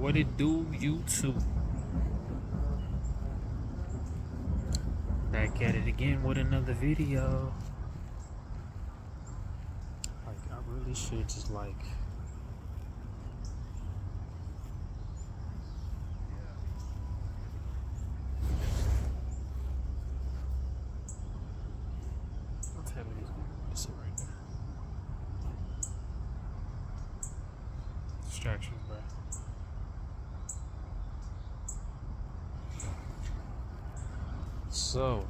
What it do, YouTube? Back at it again with another video. Like, I really should just like I'll tell you this right there. Distractions, bro. So,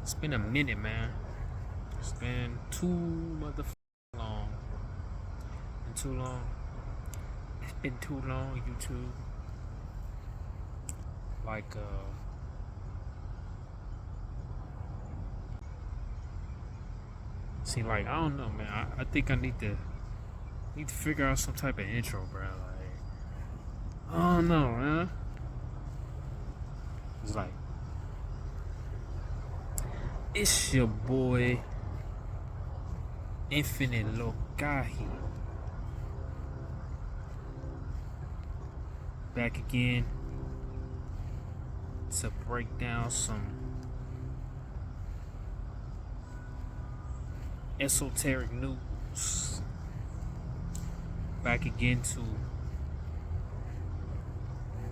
it's been a minute, man. It's been too long. Been too long. It's been too long, YouTube. Like, see, like, I don't know, man. I think I need to figure out some type of intro, bro. Like, I don't know, man. It's like, it's your boy, Infinite Lokahi. Back again to break down some esoteric news. Back again to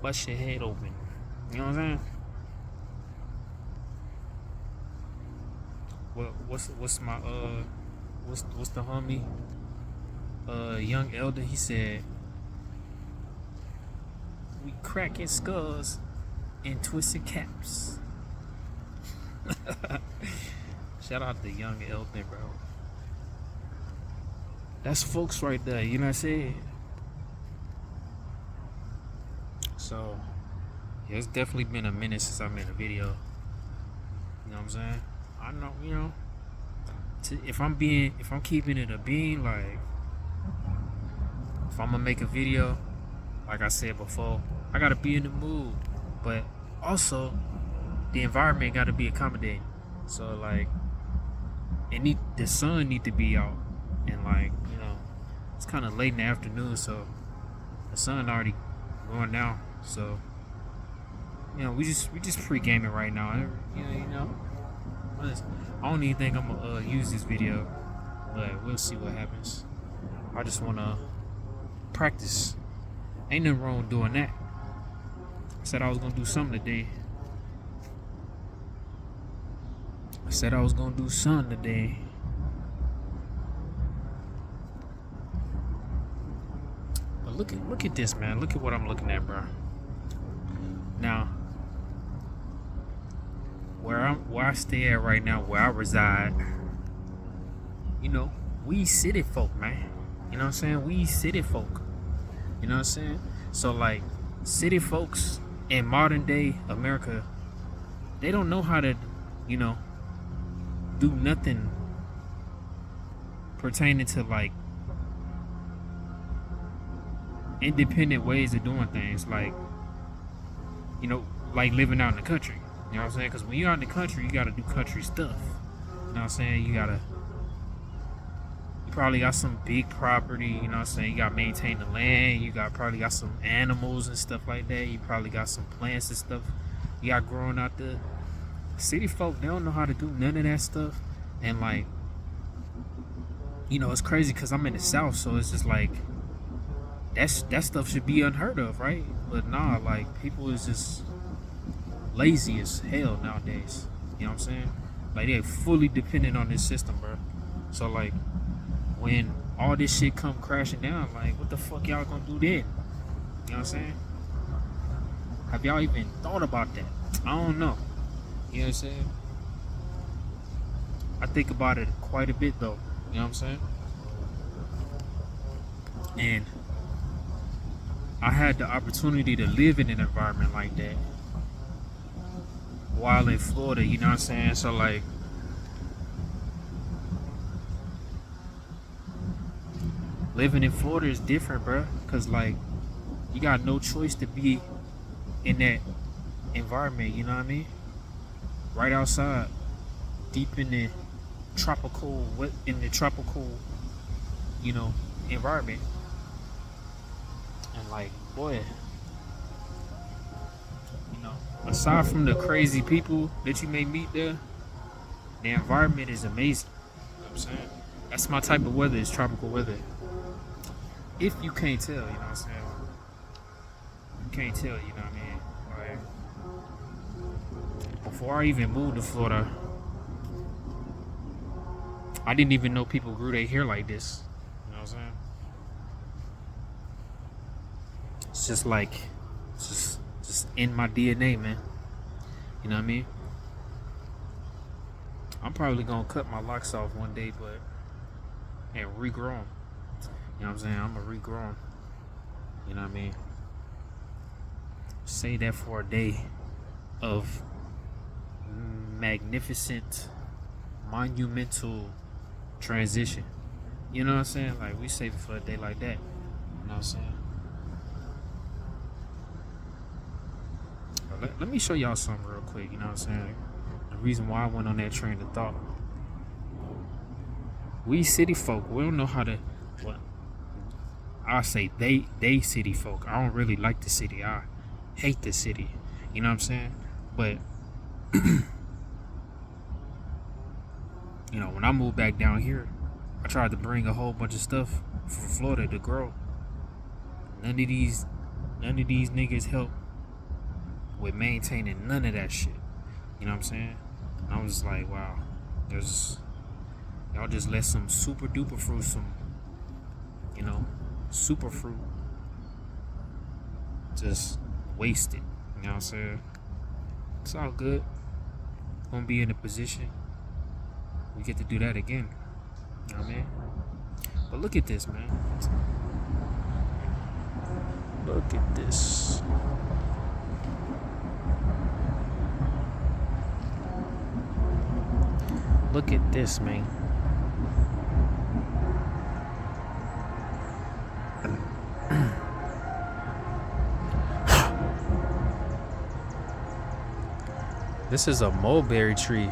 bust your head open. You know what I'm saying? Well, what's my what's the homie young elder? He said, we cracking skulls and twisted caps. Shout out to young elder, bro. That's folks right there, you know what I'm saying? So, yeah, it's definitely been a minute since I made a video. You know what I'm saying? I know, you know, if I'm keeping it a being, like, if I'm gonna make a video, like I said before, I gotta be in the mood, but also the environment gotta be accommodating. So, like, the sun need to be out, and, like, you know, it's kind of late in the afternoon, so the sun already going down. So, you know, we just pre-gaming right now. You know. I don't even think I'm gonna use this video, but we'll see what happens. I just wanna practice. Ain't nothing wrong with doing that. I said I was gonna do something today. But look at this, man. Look at what I'm looking at, bro. Now, where I stay at right now, where I reside, you know, we city folk, man. You know what I'm saying? We city folk. You know what I'm saying? So, like, city folks in modern day America, they don't know how to, you know, do nothing pertaining to, like, independent ways of doing things, like, you know, like living out in the country. You know what I'm saying? Because when you're out in the country, you gotta do country stuff. You know what I'm saying? You probably got some big property. You know what I'm saying? You gotta maintain the land. You probably got some animals and stuff like that. You probably got some plants and stuff you got growing out there. City folk, they don't know how to do none of that stuff. And, like, you know, it's crazy because I'm in the South, so it's just like that stuff should be unheard of, right? But nah, like, people is just lazy as hell nowadays. You know what I'm saying? Like, they're fully dependent on this system, bro. So, like, when all this shit come crashing down, like, what the fuck y'all gonna do then? You know what I'm saying? Have y'all even thought about that? I don't know. You know what I'm saying? I think about it quite a bit, though. You know what I'm saying? And I had the opportunity to live in an environment like that while in Florida, you know what I'm saying? So, like, living in Florida is different, bro. Cause, like, you got no choice to be in that environment, you know what I mean? Right outside, deep in the in the tropical, you know, environment. And like, boy, you know, aside from the crazy people that you may meet there, the environment is amazing. You know what I'm saying? That's my type of weather, is tropical weather. If you can't tell, you know what I'm saying? You can't tell, you know what I mean? Like, before I even moved to Florida, I didn't even know people grew their hair like this. You know what I'm saying? It's just like, it's just in my DNA, man. You know what I mean? I'm probably gonna cut my locks off one day, and regrow them. You know what I'm saying? I'm gonna regrow them. You know what I mean? Say that for a day of magnificent, monumental transition. You know what I'm saying? Like, we save it for a day like that. You know what I'm saying? Let me show y'all something real quick. You know what I'm saying? The reason why I went on that train of thought. We city folk, we don't know how to. Well, I say they city folk. I don't really like the city. I hate the city. You know what I'm saying? But you know, when I moved back down here, I tried to bring a whole bunch of stuff from Florida to grow. None of these niggas help with maintaining none of that shit. You know what I'm saying? And I was like, wow, y'all just let some super duper fruit, some, you know, super fruit, just waste it. You know what I'm saying? It's all good. Gonna be in a position we get to do that again. You know what I mean? But look at this, man. Look at this. Look at this, man. This is a mulberry tree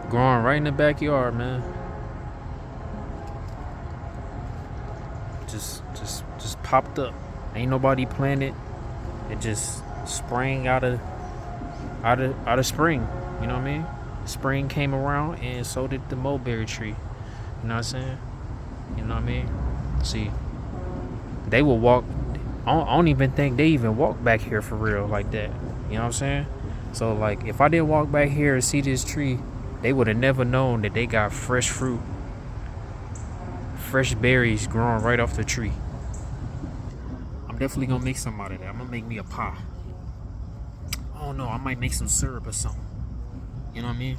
growing right in the backyard, man. Just popped up. Ain't nobody planted. It just sprang out of spring. You know what I mean? Spring came around and so did the mulberry tree. You know what I'm saying? You know what I mean? See, they will walk. I don't even think they even walk back here for real like that. You know what I'm saying? So like, if I didn't walk back here and see this tree, they would have never known that they got fresh fruit, fresh berries growing right off the tree. I'm definitely gonna make some out of that. I'm gonna make me a pie. I don't know, I might make some syrup or something. You know what I mean?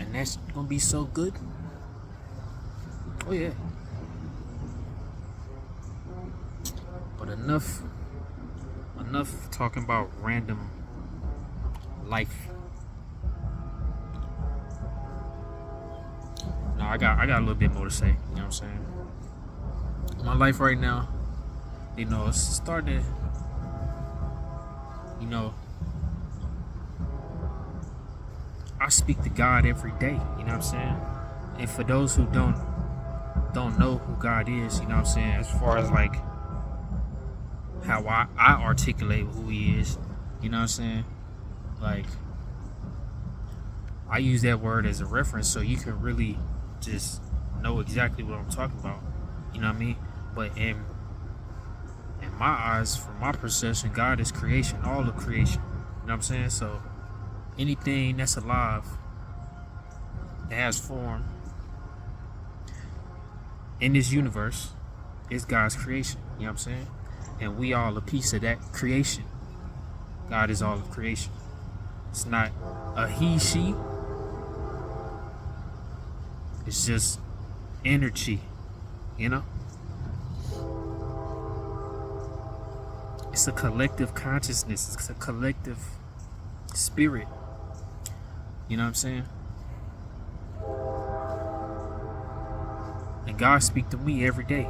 And that's gonna be so good. Oh yeah. But enough talking about random life. No, I got a little bit more to say. You know what I'm saying? My life right now, you know, it's starting to, you know, I speak to God every day. You know what I'm saying? And for those who don't know who God is, you know what I'm saying, as far as like how I articulate who He is, you know what I'm saying? Like, I use that word as a reference so you can really just know exactly what I'm talking about. You know what I mean? But in my eyes, from my perception, God is creation, all of creation. You know what I'm saying? So anything that's alive, that has form in this universe, is God's creation. You know what I'm saying? And we all a piece of that creation. God is all of creation. It's not a he, she. It's just energy, you know? It's a collective consciousness. It's a collective spirit. You know what I'm saying? And God speaks to me every day.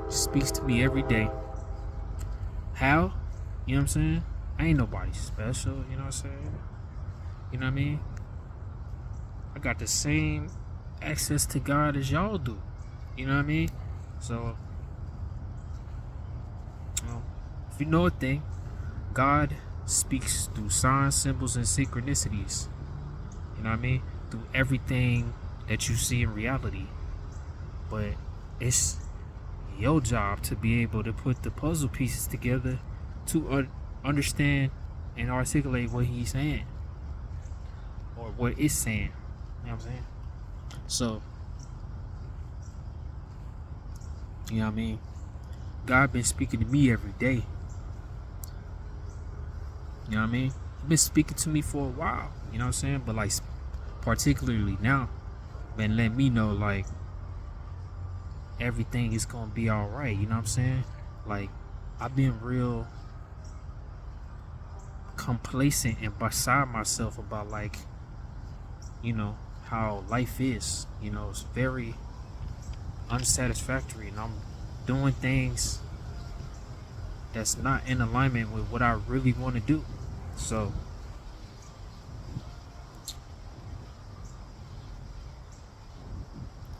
He speaks to me every day. How? You know what I'm saying? I ain't nobody special, you know what I'm saying? You know what I mean? I got the same access to God as y'all do. You know what I mean? So, if you know a thing, God speaks through signs, symbols, and synchronicities. You know what I mean? Through everything that you see in reality. But it's your job to be able to put the puzzle pieces together to understand and articulate what he's saying or what it's saying. You know what I'm saying? So, you know what I mean? God been speaking to me every day. You know what I mean? He's been speaking to me for a while. You know what I'm saying? But like, particularly now, been letting me know like everything is gonna be all right. You know what I'm saying? Like, I've been real complacent and beside myself about like, you know, how life is. You know, it's very unsatisfactory, and I'm doing things that's not in alignment with what I really want to do. So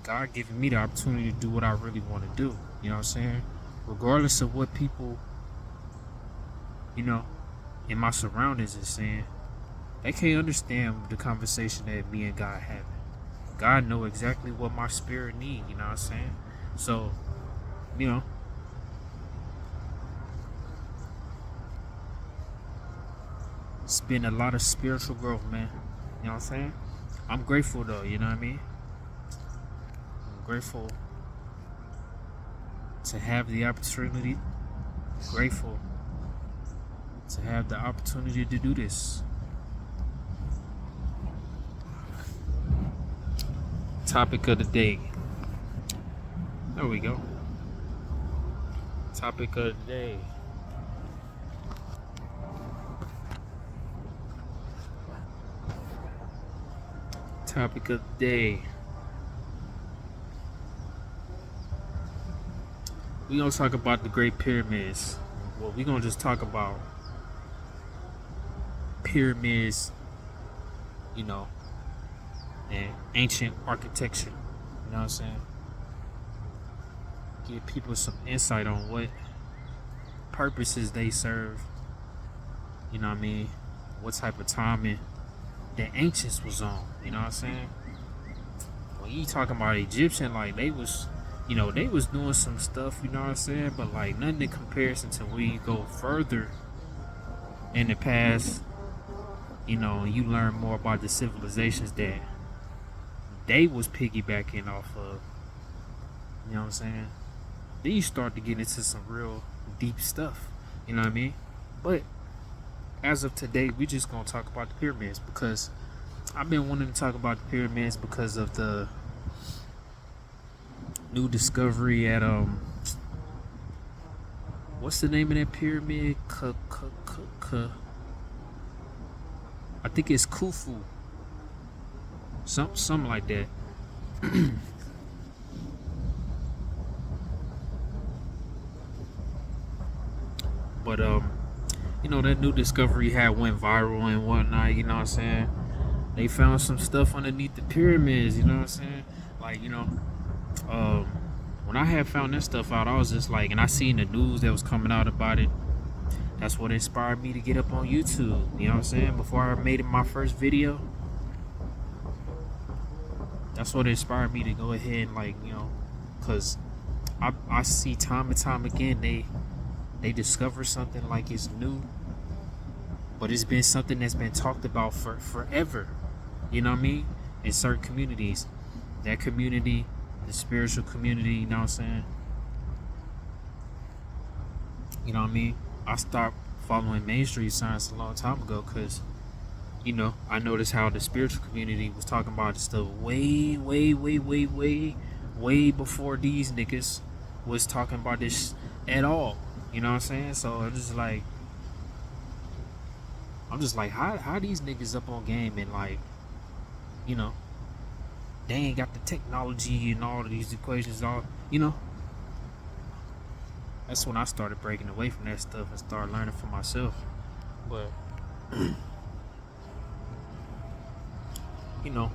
God giving me the opportunity to do what I really want to do. You know what I'm saying? Regardless of what people, you know, in my surroundings is saying, they can't understand the conversation that me and God having. God know exactly what my spirit need. You know what I'm saying? So, you know, it's been a lot of spiritual growth, man. You know what I'm saying? I'm grateful though, you know what I mean? I'm grateful to have the opportunity. Grateful to have the opportunity to do this. Topic of the day. There we go. Topic of the day. Topic of the day. We gonna talk about the Great Pyramids. Well, we gonna just talk about pyramids, you know, and ancient architecture. You know what I'm saying? Give people some insight on what purposes they serve. You know what I mean? What type of timing the ancients was on. You know what I'm saying? When you talking about Egyptian, like they was, you know, they was doing some stuff. You know what I'm saying? But like nothing in comparison to when you go further in the past. You know, you learn more about the civilizations that they was piggybacking off of. You know what I'm saying? Then you start to get into some real deep stuff. You know what I mean? But as of today, we just gonna talk about the pyramids because I've been wanting to talk about the pyramids because of the new discovery at what's the name of that pyramid? I think it's Khufu. Something like that. But you know, that new discovery had went viral and whatnot, you know what I'm saying? They found some stuff underneath the pyramids, you know what I'm saying? Like, you know, when I had found that stuff out, I was just like, and I seen the news that was coming out about it. That's what inspired me to get up on YouTube, you know what I'm saying? Before I made my first video, that's what inspired me to go ahead and, like, you know, because I see time and time again they discover something like it's new, but it's been something that's been talked about for forever. You know what I mean? In certain communities, that community, the spiritual community, you know what I'm saying? You know what I mean? I stopped following mainstream science a long time ago because, you know, I noticed how the spiritual community was talking about this stuff way before these niggas was talking about this at all. You know what I'm saying? So I'm just like, how these niggas up on game and like, you know, they ain't got the technology and all of these equations, all, you know. That's when I started breaking away from that stuff and started learning for myself. But you know,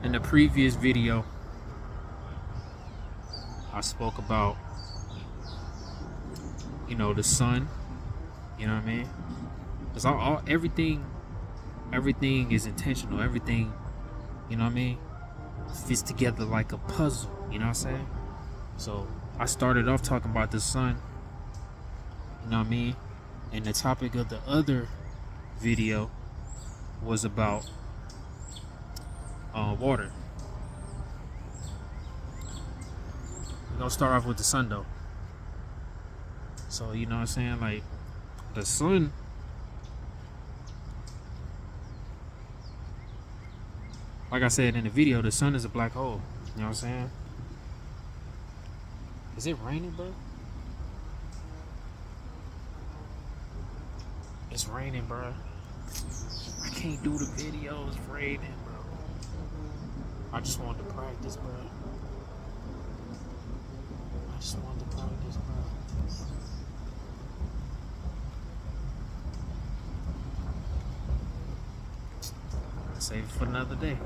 in the previous video, I spoke about, you know, the sun. You know what I mean? Because everything is intentional. Everything, you know what I mean, fits together like a puzzle. You know what I'm saying? So I started off talking about the sun. You know what I mean? And the topic of the other video was about water. We're gonna start off with the sun though. So you know what I'm saying? Like the sun, like I said in the video, the sun is a black hole. You know what I'm saying? Is it raining, bro? It's raining, bro. I can't do the video. It's raining, bro. I just wanted to practice, bro. I just wanted to practice, bro. Save it for another day.